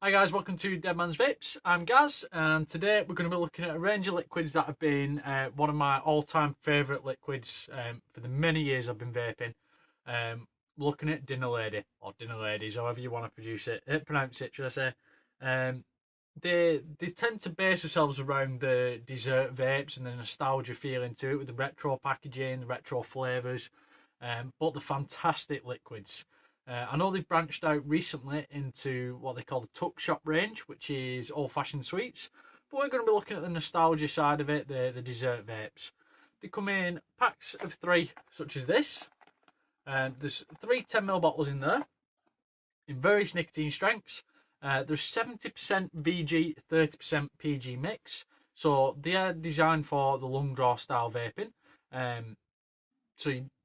Hi guys, welcome to Dead Man's Vapes. I'm Gaz, and today we're going to be looking at a range of liquids that have been one of my all-time favourite liquids for the many years I've been vaping. Looking at Dinner Lady, or Dinner Ladies, however you want to pronounce it, should I say. Um, they tend to base themselves around the dessert vapes and the nostalgia feeling to it with the retro packaging, the retro flavours, but the fantastic liquids. I know they've branched out recently into what they call the Tuck Shop range, which is old-fashioned sweets. But we're going to be looking at the nostalgia side of it, the dessert vapes. They come in packs of 3, such as this. There's 3 10ml bottles in there, in various nicotine strengths. There's 70% VG, 30% PG mix. So they are designed for the lung draw style vaping.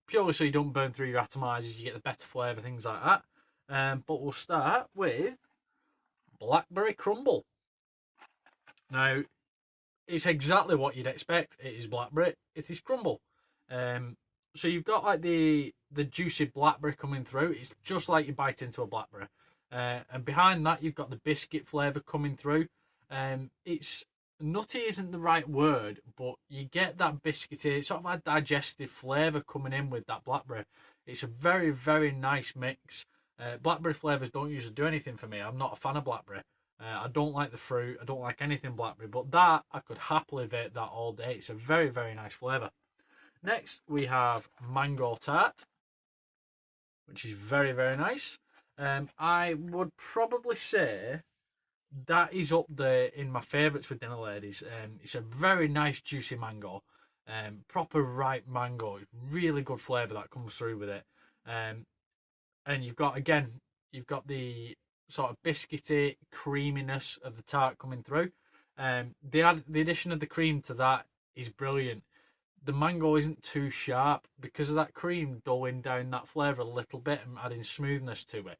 Purely so you don't burn through your atomizers, you get the better flavour, things like that. But we'll start with Blackberry Crumble. Now, it's exactly what you'd expect. It is blackberry, it is crumble. So you've got like the juicy blackberry coming through. It's just like you bite into a blackberry. And behind that, you've got the biscuit flavour coming through. It's nutty isn't the right word, but you get that biscuity, sort of a digestive flavour coming in with that blackberry. It's a very, very nice mix. Blackberry flavours don't usually do anything for me. I'm not a fan of blackberry. I don't like the fruit. I don't like anything blackberry, but that, I could happily vape that all day. It's a very, very nice flavour. Next, we have Mango Tart, which is very, very nice. I would probably say that is up there in my favourites with Dinner Ladies. It's a very nice juicy mango, proper ripe mango. It's really good flavour that comes through with it. And you've got the sort of biscuity creaminess of the tart coming through. The addition of the cream to that is brilliant. The mango isn't too sharp because of that cream dulling down that flavour a little bit and adding smoothness to it.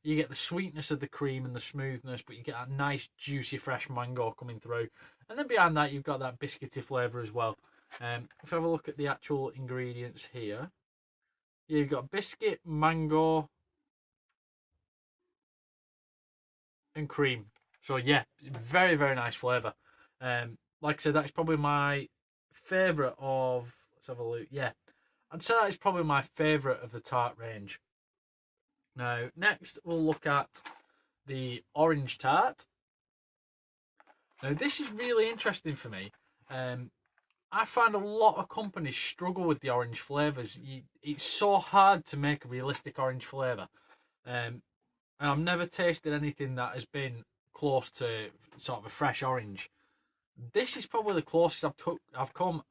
You get the sweetness of the cream and the smoothness, but you get that nice, juicy, fresh mango coming through. And then behind that, you've got that biscuity flavour as well. If I have a look at the actual ingredients here, you've got biscuit, mango, and cream. So yeah, very, very nice flavour. Like I said, that's probably my favourite of... Let's have a look. Yeah, I'd say that is probably my favourite of the tart range. Now, next we'll look at the orange tart. Now, this is really interesting for me. I find a lot of companies struggle with the orange flavours. It's so hard to make a realistic orange flavour. And I've never tasted anything that has been close to sort of a fresh orange. This is probably the closest I've come.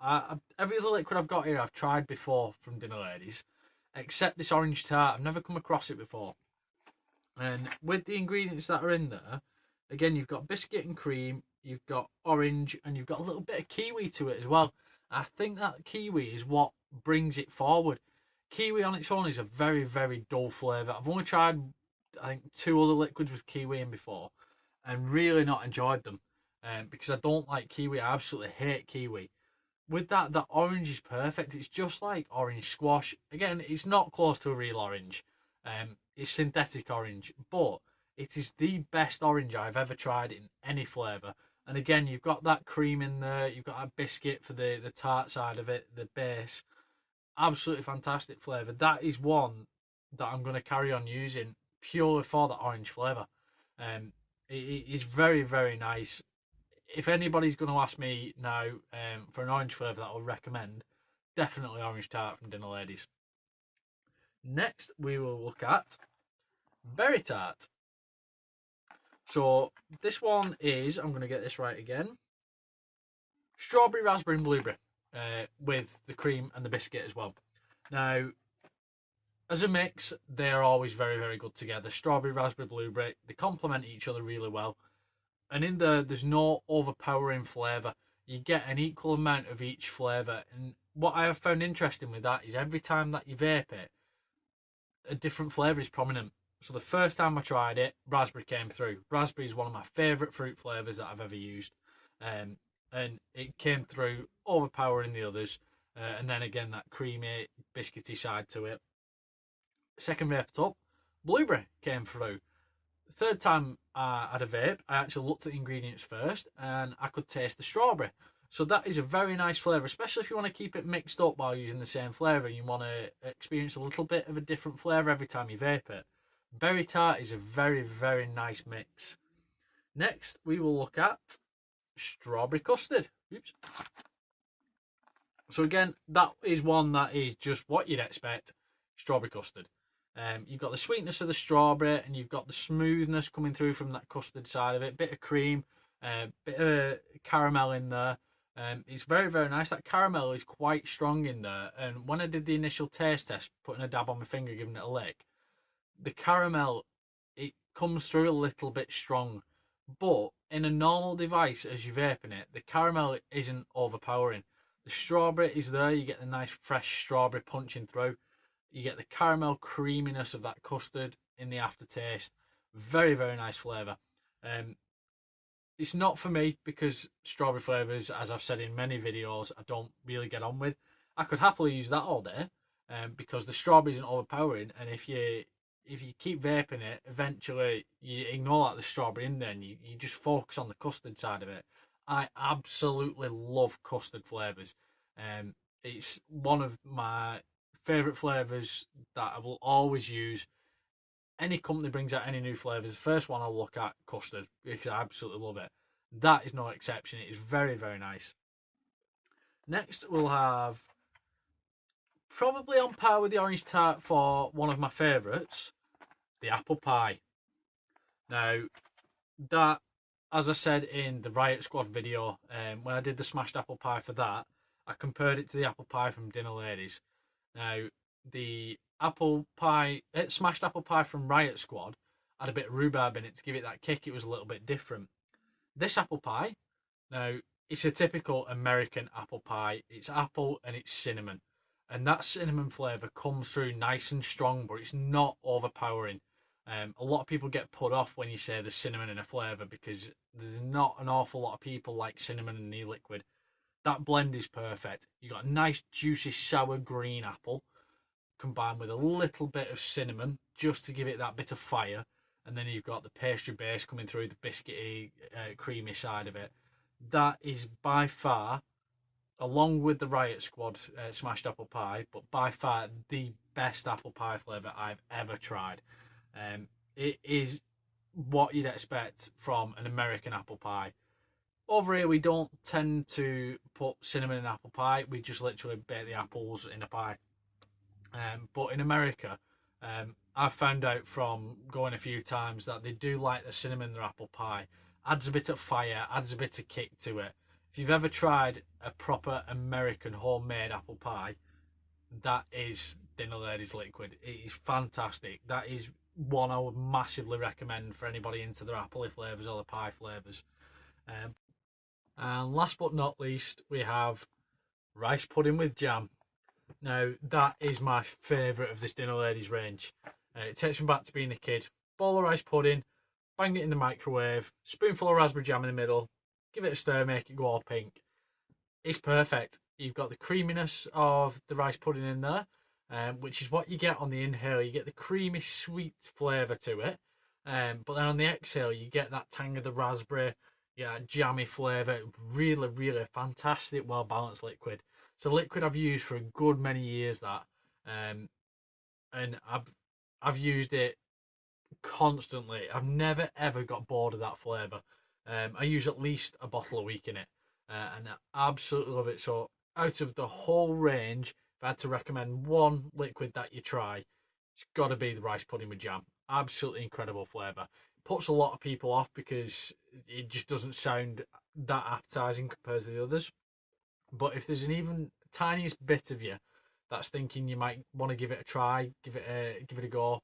Every other liquid I've got here I've tried before from Dinner Ladies, except this orange tart. I've never come across it before. And with the ingredients that are in there, again, you've got biscuit and cream, you've got orange, and you've got a little bit of kiwi to it as well. I think that kiwi is what brings it forward. Kiwi on its own is a very, very dull flavour. I've only tried, I think, 2 other liquids with kiwi in before and really not enjoyed them because I don't like kiwi. I absolutely hate kiwi. With that orange is perfect. It's just like orange squash. Again, it's not close to a real orange. It's synthetic orange, but it is the best orange I've ever tried in any flavour. And again, you've got that cream in there. You've got that biscuit for the tart side of it, the base. Absolutely fantastic flavour. That is one that I'm going to carry on using purely for the orange flavour. It is very, very nice. If anybody's going to ask me now for an orange flavour that I would recommend, definitely orange tart from Dinner Ladies. Next, we will look at Berry Tart. So this one is, I'm going to get this right again, strawberry, raspberry and blueberry with the cream and the biscuit as well. Now, as a mix, they're always very, very good together. Strawberry, raspberry, blueberry, they complement each other really well. And in there's no overpowering flavour. You get an equal amount of each flavour. And what I have found interesting with that is every time that you vape it, a different flavour is prominent. So the first time I tried it, raspberry came through. Raspberry is one of my favourite fruit flavours that I've ever used. And it came through, overpowering the others. And then again, that creamy, biscuity side to it. Second vape up, blueberry came through. third time I had a vape, I actually looked at the ingredients first, and I could taste the strawberry. So that is a very nice flavour, especially if you want to keep it mixed up while using the same flavour and you want to experience a little bit of a different flavour every time you vape it. Berry tart is a very, very nice mix. Next, we will look at strawberry custard. Oops. So again, that is one that is just what you'd expect, strawberry custard. You've got the sweetness of the strawberry and you've got the smoothness coming through from that custard side of it. Bit of cream, bit of caramel in there. It's very, very nice. That caramel is quite strong in there. And when I did the initial taste test, putting a dab on my finger, giving it a lick, the caramel, it comes through a little bit strong. But in a normal device, as you're vaping it, the caramel isn't overpowering. The strawberry is there. You get the nice fresh strawberry punching through. You get the caramel creaminess of that custard in the aftertaste. Very, very nice flavour. It's not for me because strawberry flavours, as I've said in many videos, I don't really get on with. I could happily use that all day because the strawberry isn't overpowering. And if you keep vaping it, eventually you ignore the strawberry in there and you just focus on the custard side of it. I absolutely love custard flavours. It's one of my favourite flavours that I will always use. Any company brings out any new flavours, the first one I'll look at, custard, because I absolutely love it. That is no exception. It is very, very nice. Next, we'll have, probably on par with the orange tart for one of my favourites, the apple pie. Now, that, as I said in the Riot Squad video, when I did the smashed apple pie for that, I compared it to the apple pie from Dinner Ladies. Now, the smashed apple pie from Riot Squad had a bit of rhubarb in it to give it that kick. It was a little bit different. This apple pie, now, it's a typical American apple pie. It's apple and it's cinnamon. And that cinnamon flavour comes through nice and strong, but it's not overpowering. A lot of people get put off when you say there's cinnamon in a flavour because there's not an awful lot of people like cinnamon in e-liquid. That blend is perfect. You've got a nice juicy sour green apple combined with a little bit of cinnamon just to give it that bit of fire. And then you've got the pastry base coming through, the biscuity, creamy side of it. That is by far, along with the Riot Squad smashed apple pie, but by far the best apple pie flavour I've ever tried. It is what you'd expect from an American apple pie. Over here, we don't tend to put cinnamon in apple pie. We just literally bake the apples in a pie. But in America, I've found out from going a few times that they do like the cinnamon in their apple pie. Adds a bit of fire, adds a bit of kick to it. If you've ever tried a proper American homemade apple pie, that is Dinner Ladies Liquid. It is fantastic. That is one I would massively recommend for anybody into their apple flavours or the pie flavours. And last but not least, we have rice pudding with jam. Now, that is my favourite of this Dinner Ladies range. It takes me back to being a kid. Bowl of rice pudding, bang it in the microwave, spoonful of raspberry jam in the middle, give it a stir, make it go all pink. It's perfect. You've got the creaminess of the rice pudding in there, which is what you get on the inhale. You get the creamy, sweet flavour to it. But then on the exhale, you get that tang of the raspberry, jammy flavour. Really, really fantastic, well-balanced liquid. It's a liquid I've used for a good many years, that. And I've used it constantly. I've never, ever got bored of that flavour. I use at least a bottle a week in it. And I absolutely love it. So out of the whole range, if I had to recommend one liquid that you try, it's got to be the rice pudding with jam. Absolutely incredible flavour. Puts a lot of people off because it just doesn't sound that appetizing compared to the others. But if there's an even tiniest bit of you that's thinking you might want to give it a try, give it a go,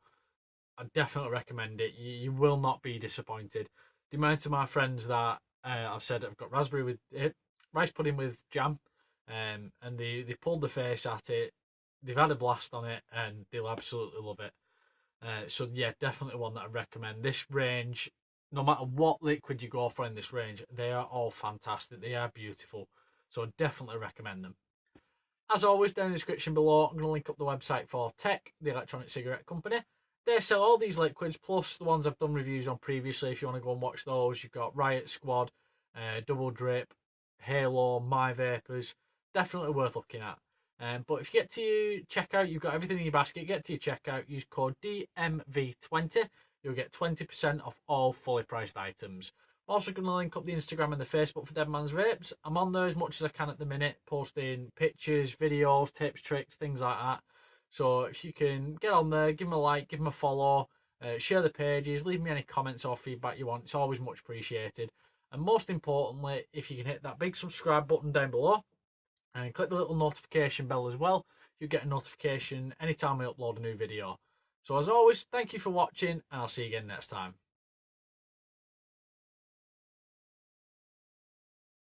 I definitely recommend it. You will not be disappointed. The amount of my friends that I've said I've got rice pudding with jam, and they pulled the face at it, they've had a blast on it, and they'll absolutely love it. So yeah, definitely one that I recommend. This range, no matter what liquid you go for in this range, they are all fantastic. They are beautiful. So I definitely recommend them. As always, down in the description below, I'm going to link up the website for Tech, the electronic cigarette company. They sell all these liquids, plus the ones I've done reviews on previously. If you want to go and watch those, you've got Riot Squad, Double Drip, Halo, My Vapez. Definitely worth looking at. But if you get to your checkout, you've got everything in your basket. Get to your checkout, use code DMV20. You'll get 20% off all fully priced items. I'm also going to link up the Instagram and the Facebook for Dead Man's Vapes. I'm on there as much as I can at the minute, posting pictures, videos, tips, tricks, things like that. So if you can get on there, give them a like, give them a follow, share the pages, leave me any comments or feedback you want. It's always much appreciated. And most importantly, if you can hit that big subscribe button down below and click the little notification bell as well, you get a notification anytime I upload a new video. So as always, thank you for watching, and I'll see you again next time.